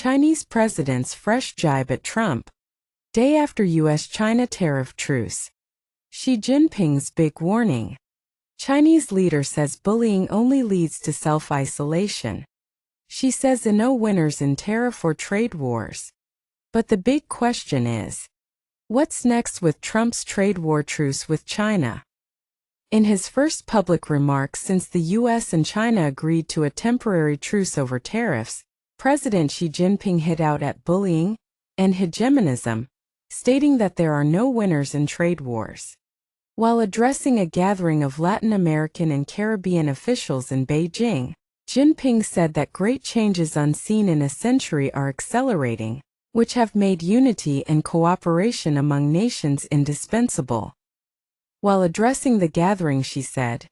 Chinese president's fresh jibe at Trump. Day after US-China tariff truce. Xi Jinping's big warning. Chinese leader says bullying only leads to self-isolation. She says no winners in tariff or trade wars. But the big question is, what's next with Trump's trade war truce with China? In his first public remarks since the US and China agreed to a temporary truce over tariffs, President Xi Jinping hit out at bullying and hegemonism, stating that there are no winners in trade wars. While addressing a gathering of Latin American and Caribbean officials in Beijing, Jinping said that great changes unseen in a century are accelerating, which have made unity and cooperation among nations indispensable. While addressing the gathering, she said,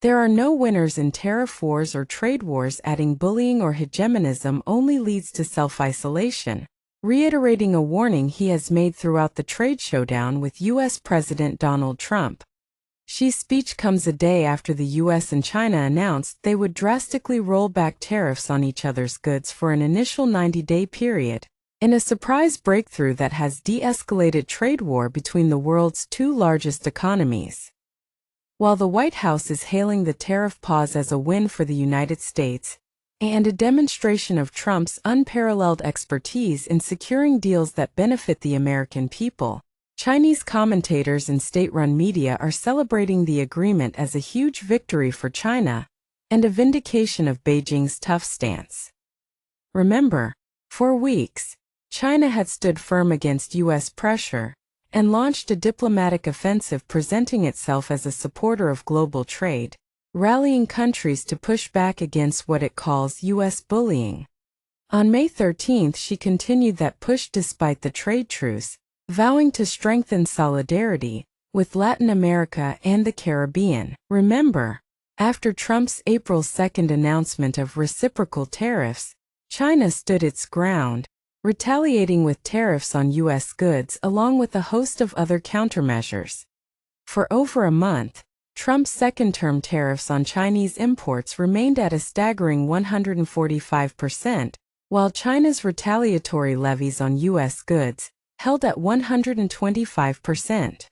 "There are no winners in tariff wars or trade wars," adding bullying or hegemonism only leads to self-isolation, reiterating a warning he has made throughout the trade showdown with U.S. President Donald Trump. Xi's speech comes a day after the U.S. and China announced they would drastically roll back tariffs on each other's goods for an initial 90-day period, in a surprise breakthrough that has de-escalated trade war between the world's two largest economies. While the White House is hailing the tariff pause as a win for the United States, and a demonstration of Trump's unparalleled expertise in securing deals that benefit the American people, Chinese commentators and state-run media are celebrating the agreement as a huge victory for China and a vindication of Beijing's tough stance. Remember, for weeks, China had stood firm against U.S. pressure and launched a diplomatic offensive presenting itself as a supporter of global trade, rallying countries to push back against what it calls U.S. bullying. On May 13, she continued that push despite the trade truce, vowing to strengthen solidarity with Latin America and the Caribbean. Remember, after Trump's April 2 announcement of reciprocal tariffs, China stood its ground, retaliating with tariffs on U.S. goods along with a host of other countermeasures. For over a month, Trump's second-term tariffs on Chinese imports remained at a staggering 145%, while China's retaliatory levies on U.S. goods held at 125%.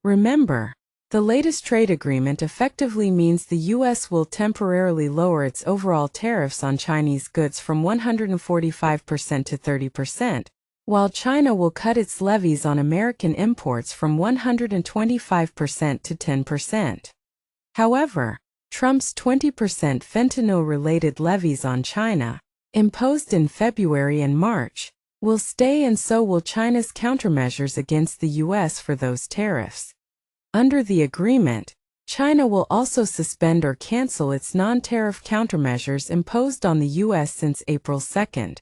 Remember, the latest trade agreement effectively means the U.S. will temporarily lower its overall tariffs on Chinese goods from 145% to 30%, while China will cut its levies on American imports from 125% to 10%. However, Trump's 20% fentanyl-related levies on China, imposed in February and March, will stay, and so will China's countermeasures against the U.S. for those tariffs. Under the agreement, China will also suspend or cancel its non-tariff countermeasures imposed on the U.S. since April 2.